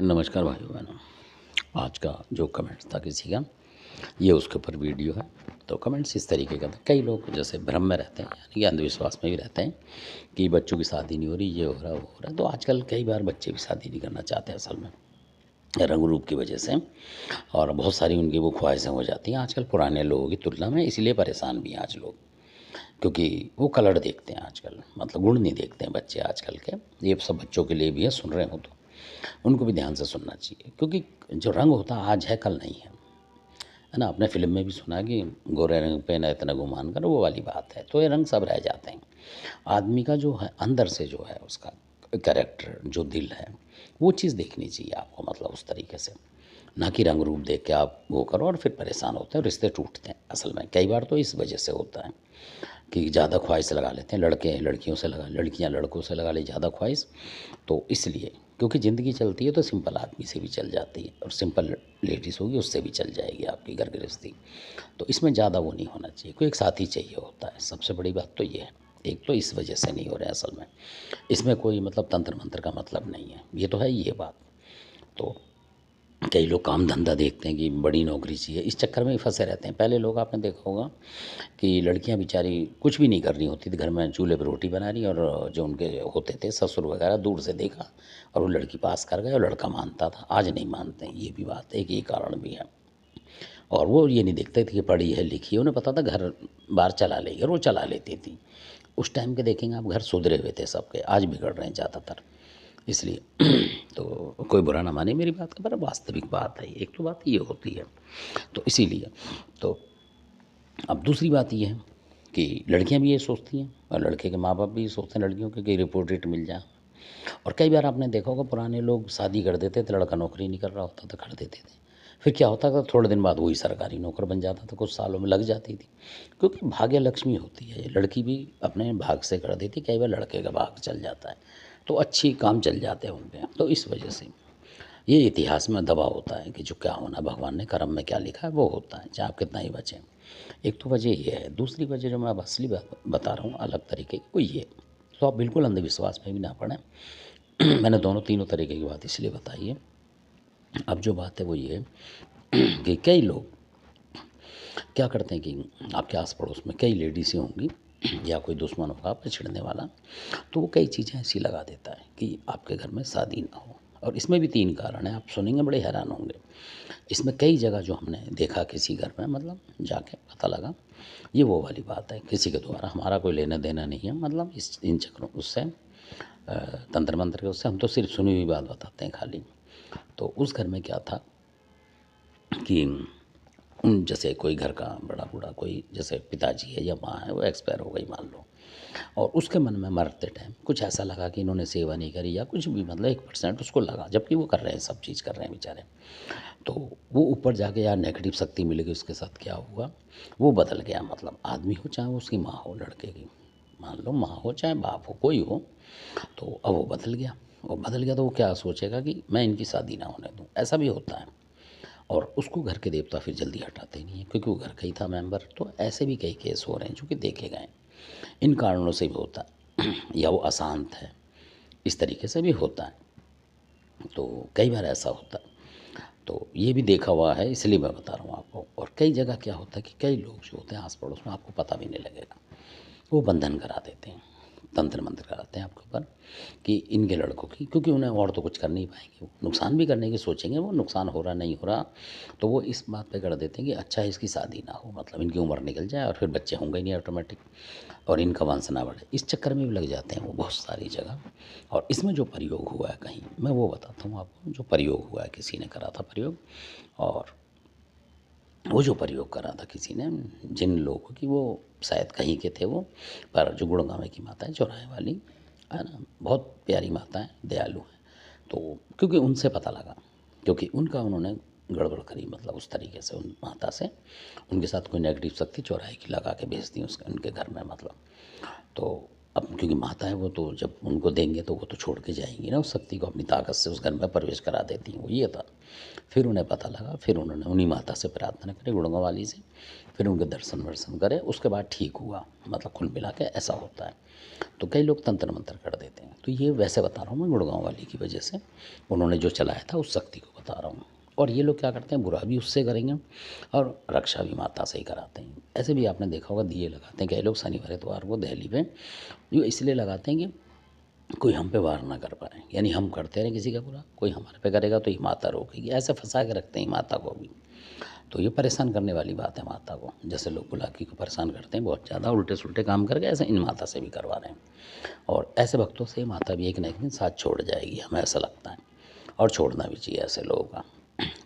नमस्कार भाइयों बहनों। आज का जो कमेंट्स था किसी का, ये उसके ऊपर वीडियो है। तो कमेंट्स इस तरीके का था, कई लोग जैसे भ्रम में रहते हैं, यानी कि अंधविश्वास में भी रहते हैं कि बच्चों की शादी नहीं हो रही, ये हो रहा वो हो रहा है। तो आजकल कई बार बच्चे भी शादी नहीं करना चाहते असल में, रंग रूप की वजह से, और बहुत सारी उनकी वो ख्वाहिशें हो जाती हैं आजकल पुराने लोगों की तुलना में। इसलिए परेशान भी हैं आज लोग, क्योंकि वो कलर देखते हैं आजकल, मतलब गुण नहीं देखते हैं बच्चे आजकल के। ये सब बच्चों के लिए भी है, सुन रहे हो तो उनको भी ध्यान से सुनना चाहिए, क्योंकि जो रंग होता है आज है कल नहीं है ना। आपने फिल्म में भी सुना है कि गोरे रंग पे न इतना गुमान कर, वो वाली बात है। तो ये रंग सब रह जाते हैं। आदमी का जो है अंदर से जो है उसका कैरेक्टर, जो दिल है, वो चीज़ देखनी चाहिए आपको, मतलब उस तरीके से, ना कि रंग रूप देख के आप वो करो और फिर परेशान होते हैं, रिश्ते टूटते हैं। असल में कई बार तो इस वजह से होता है कि ज़्यादा ख्वाहिश लगा लेते हैं, लड़के लड़कियों से लगा, लड़कियां लड़कों से लगा ले ज़्यादा ख्वाहिश। तो इसलिए, क्योंकि ज़िंदगी चलती है तो सिंपल आदमी से भी चल जाती है, और सिंपल लेडीज़ होगी उससे भी चल जाएगी आपकी घर गृहस्थी। तो इसमें ज़्यादा वो नहीं होना चाहिए, कोई एक साथी चाहिए होता है। सबसे बड़ी बात तो ये है। एक तो इस वजह से नहीं हो रहे हैं असल में, इसमें कोई मतलब तंत्र मंत्र का मतलब नहीं है, ये तो है ही ये बात। तो कई लोग काम धंधा देखते हैं कि बड़ी नौकरी चाहिए, इस चक्कर में ही फंसे रहते हैं। पहले लोग, आपने देखा होगा कि लड़कियां बेचारी कुछ भी नहीं कर रही होती थी, घर में चूल्हे पर रोटी बना रही, और जो उनके होते थे ससुर वगैरह, दूर से देखा और वो लड़की पास कर गए और लड़का मानता था। आज नहीं मानते हैं, ये भी बात है, एक ये कारण भी है। और वो ये नहीं देखते थे कि पढ़ी है लिखी है, उन्हें पता था घर बार चला लेगी, और वो चला लेती थी। उस टाइम के देखेंगे आप, घर सुधरे हुए थे सबके, आज बिगड़ रहे हैं ज़्यादातर। इसलिए तो कोई बुरा ना माने मेरी बात का, पर वास्तविक बात है। एक तो बात ये होती है, तो इसीलिए तो अब दूसरी बात ये है कि लड़कियां भी ये सोचती हैं, और लड़के के माँ बाप भी ये सोचते हैं लड़कियों के कि रिपोर्ट मिल जाए। और कई बार आपने देखा होगा, पुराने लोग शादी कर देते थे, लड़का नौकरी नहीं कर रहा होता था, कर देते थे। फिर क्या होता था, थोड़े दिन बाद वही सरकारी नौकर बन जाता था, कुछ सालों में लग जाती थी। क्योंकि भाग्य लक्ष्मी होती है, ये लड़की भी अपने भाग से कर देती, कई बार लड़के का भाग चल जाता है, तो अच्छी काम चल जाते हैं उनके। तो इस वजह से ये इतिहास में दबा होता है कि जो क्या होना, भगवान ने कर्म में क्या लिखा है वो होता है, चाहे आप कितना ही बचें। एक तो वजह ये है। दूसरी वजह जो मैं अब असली बात बता रहा हूँ अलग तरीके की, वो ये, तो आप बिल्कुल अंधविश्वास में भी ना पड़ें। मैंने दोनों तीनों तरीके की बात इसलिए बताई है। अब जो बात है वो ये कि कई लोग क्या करते हैं कि आपके आस पड़ोस में कई लेडीज़ें होंगी, या कोई दुश्मन होगा आपसे छिड़ने वाला, तो वो कई चीज़ें ऐसी लगा देता है कि आपके घर में शादी ना हो। और इसमें भी 3 कारण हैं, आप सुनेंगे बड़े हैरान होंगे। इसमें कई जगह जो हमने देखा किसी घर में, मतलब जाके पता लगा, ये वो वाली बात है, किसी के द्वारा, हमारा कोई लेना देना नहीं है, मतलब इस इन चक्रों उससे तंत्र मंत्र के उससे, हम तो सिर्फ सुनी हुई बात बताते हैं खाली। तो उस घर में क्या था कि जैसे कोई घर का बड़ा बूढ़ा, कोई जैसे पिताजी है या माँ है, वो एक्सपायर हो गई मान लो, और उसके मन में मरते टाइम कुछ ऐसा लगा कि इन्होंने सेवा नहीं करी, या कुछ भी, मतलब 1% उसको लगा, जबकि वो कर रहे हैं, सब चीज़ कर रहे हैं बेचारे। तो वो ऊपर जाके यार नेगेटिव शक्ति मिलेगी, उसके साथ क्या हुआ, वो बदल गया। मतलब आदमी हो चाहे वो उसकी माँ हो, लड़के की मान लो माँ हो चाहे बाप हो, कोई हो, तो अब वो बदल गया। वो बदल गया तो वो क्या सोचेगा कि मैं इनकी शादी ना होने दूँ, ऐसा भी होता है। और उसको घर के देवता फिर जल्दी हटाते नहीं है, क्योंकि वो घर का ही था मेंबर। तो ऐसे भी कई केस हो रहे हैं जो कि देखे गए। इन कारणों से भी होता है या वो अशांत है, इस तरीके से भी होता है। तो कई बार ऐसा होता है, तो ये भी देखा हुआ है, इसलिए मैं बता रहा हूँ आपको। और कई जगह क्या होता है कि कई लोग जो होते हैं आस पड़ोस में, आपको पता भी नहीं लगेगा, वो बंधन करा देते हैं, तंत्र मंत्र कराते हैं आपके ऊपर कि इनके लड़कों की, क्योंकि उन्हें और तो कुछ कर नहीं पाएंगे, वो नुकसान भी करने की सोचेंगे, वो नुकसान हो रहा नहीं हो रहा, तो वो इस बात पे कर देते हैं कि अच्छा इसकी शादी ना हो, मतलब इनकी उम्र निकल जाए और फिर बच्चे होंगे ही नहीं ऑटोमेटिक, और इनका वंश ना बढ़े। इस चक्कर में भी लग जाते हैं वो बहुत सारी जगह। और इसमें जो प्रयोग हुआ है कहीं, मैं वो बताता हूँ आपको, जो प्रयोग हुआ है, किसी ने करा था प्रयोग, और वो जो प्रयोग करा था किसी ने, जिन लोगों की, वो शायद कहीं के थे वो, पर जो गुड़गांव की माता है, चौराहे वाली है ना, बहुत प्यारी माता है, दयालु है। तो क्योंकि उनसे पता लगा, क्योंकि उनका उन्होंने गड़बड़ करी, मतलब उस तरीके से उन माता से उनके साथ कोई नेगेटिव शक्ति चौराहे की लगा के भेज दी उसके उनके घर में, मतलब। तो अब क्योंकि माता है वो तो जब उनको देंगे तो वो तो छोड़ के जाएंगी ना उस शक्ति को, अपनी ताकत से उस घर में प्रवेश करा देती हैं, वो ये था। फिर उन्हें पता लगा, फिर उन्होंने उन्हीं माता से प्रार्थना करी, गुड़गांव वाली से, फिर उनके दर्शन वर्शन करे, उसके बाद ठीक हुआ। मतलब कुल मिला के ऐसा होता है। तो कई लोग तंत्र मंत्र कर देते हैं, तो ये वैसे बता रहा हूँ मैं, गुड़गांव वाली की वजह से उन्होंने जो चलाया था उस शक्ति को बता रहा हूँ। और ये लोग क्या करते हैं, बुरा भी उससे करेंगे और रक्षा भी माता से ही कराते हैं। ऐसे भी आपने देखा होगा दिए लगाते हैं कई लोग शनिवार इतवार को दिल्ली में, जो इसलिए लगाते हैं कि कोई हम पे वार ना कर पाए, यानी हम करते रहें किसी का बुरा, कोई हमारे पे करेगा तो ये माता रोकेगी, ऐसे फंसा के रखते हैं माता को भी। तो ये परेशान करने वाली बात है माता को, जैसे लोग बुलाकी को परेशान करते हैं बहुत ज़्यादा उल्टे सुलटे काम करके, ऐसे इन माता से भी करवा रहे हैं। और ऐसे भक्तों से माता भी एक न एक दिन साथ छोड़ जाएगी, हमें ऐसा लगता है, और छोड़ना भी चाहिए ऐसे लोगों का।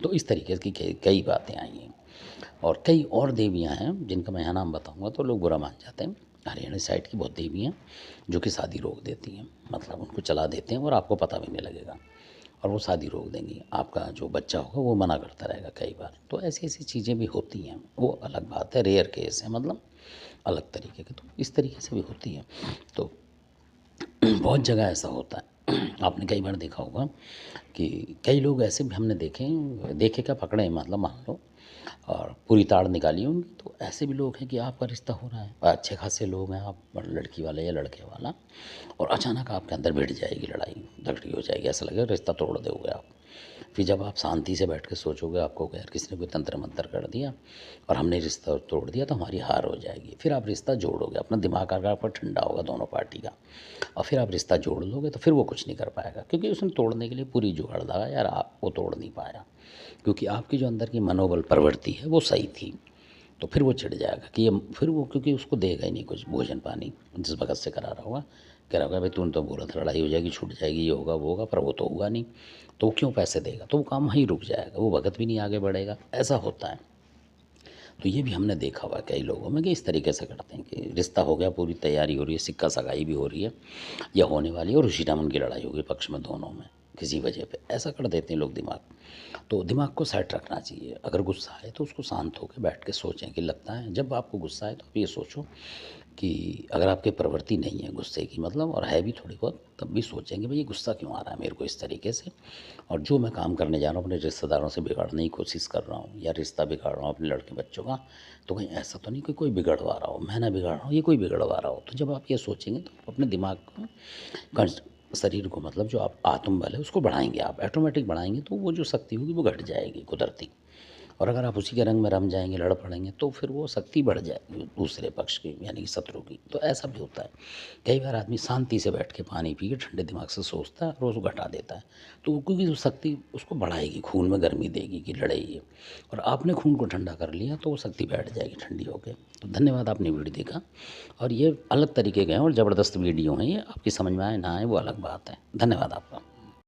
तो इस तरीके की कई बातें आई हैं। और कई और देवियाँ हैं जिनका मैं यहाँ नाम बताऊँगा तो लोग बुरा मान जाते हैं। हरियाणा साइड की बहुत देवी हैं जो कि शादी रोक देती हैं, मतलब उनको चला देते हैं और आपको पता भी नहीं लगेगा, और वो शादी रोक देंगी, आपका जो बच्चा होगा वो मना करता रहेगा कई बार। तो ऐसी ऐसी चीज़ें भी होती हैं, वो अलग बात है, रेयर केस है, मतलब अलग तरीके के, तो इस तरीके से भी होती है। तो बहुत जगह ऐसा होता है। आपने कई बार देखा होगा कि कई लोग ऐसे भी हमने देखे क्या पकड़े, मतलब मान लो, और पूरी ताड़ निकाली उनकी, तो ऐसे भी लोग हैं कि आपका रिश्ता हो रहा है, अच्छे खासे लोग हैं, आप लड़की वाले या लड़के वाला, और अचानक आपके अंदर भिड़ जाएगी, लड़ाई झगड़ी हो जाएगी, ऐसा लगेगा रिश्ता तोड़ दोगे आप। फिर जब आप शांति से बैठ के सोचोगे, आपको यार किसी ने कोई तंत्र मंत्र कर दिया और हमने रिश्ता तोड़ दिया, तो हमारी हार हो जाएगी। फिर आप रिश्ता जोड़ोगे, अपना दिमाग अगर आपका ठंडा होगा दोनों पार्टी का, और फिर आप रिश्ता जोड़ लोगे, तो फिर वो कुछ नहीं कर पाएगा, क्योंकि उसने तोड़ने के लिए पूरी जुगाड़ लगा यार, आप वो तोड़ नहीं पाया, क्योंकि आपकी जो अंदर की मनोबल प्रवृत्ति है वो सही थी। तो फिर वो चिढ़ जाएगा कि ये, फिर वो क्योंकि उसको देगा ही नहीं कुछ भोजन पानी, जिस भगत से करा रहा होगा, कह रहा होगा भाई तूने तो बोला था लड़ाई हो जाएगी, छूट जाएगी, ये होगा वो होगा, पर वो तो हुआ नहीं, तो वो क्यों पैसे देगा, तो वो काम वहीं रुक जाएगा, वो भगत भी नहीं आगे बढ़ेगा, ऐसा होता है। तो ये भी हमने देखा हुआ है कई लोगों में कि इस तरीके से करते हैं कि रिश्ता हो गया, पूरी तैयारी हो रही है, सिक्का सगाई भी हो रही है या होने वाली है, और उसी टाइम उनकी लड़ाई हो गई पक्ष में दोनों में किसी वजह पे, ऐसा कर देते हैं लोग दिमाग। तो दिमाग को सेट रखना चाहिए, अगर गुस्सा आए तो उसको शांत होकर बैठ के सोचें कि लगता है, जब आपको गुस्सा आए तो आप ये सोचो कि अगर आपकी प्रवृत्ति नहीं है गुस्से की, मतलब और है भी थोड़ी बहुत, तब भी सोचेंगे भाई ये गुस्सा क्यों आ रहा है मेरे को इस तरीके से, और जो मैं काम करने जा रहा हूँ अपने रिश्तेदारों से बिगाड़ने की कोशिश कर रहा हूँ, या रिश्ता बिगाड़ रहा हूँ अपने लड़के बच्चों का, तो कहीं ऐसा तो नहीं कि कोई बिगड़वा रहा हो, मैं ना बिगाड़ रहा हूँ, ये कोई बिगड़वा रहा हो। तो जब आप ये सोचेंगे तो आप अपने दिमाग को, शरीर को, मतलब जो आप आत्मबल है उसको बढ़ाएंगे, आप ऑटोमेटिक बढ़ाएंगे, तो वो जो शक्ति होगी वो घट जाएगी कुदरती। और अगर आप उसी के रंग में रम जाएंगे, लड़ पड़ेंगे, तो फिर वो शक्ति बढ़ जाएगी दूसरे पक्ष की, यानी कि शत्रु की। तो ऐसा भी होता है, कई बार आदमी शांति से बैठ के पानी पी के ठंडे दिमाग से सोचता है और उसको घटा देता है, तो क्योंकि वो शक्ति उसको बढ़ाएगी, खून में गर्मी देगी कि लड़ेगी, और आपने खून को ठंडा कर लिया तो वो शक्ति बैठ जाएगी ठंडी होकर। तो धन्यवाद, आपने वीडियो देखा, और ये अलग तरीके के हैं और ज़बरदस्त वीडियो हैं ये, आपकी समझ में आए ना आए वो अलग बात है। धन्यवाद आपका।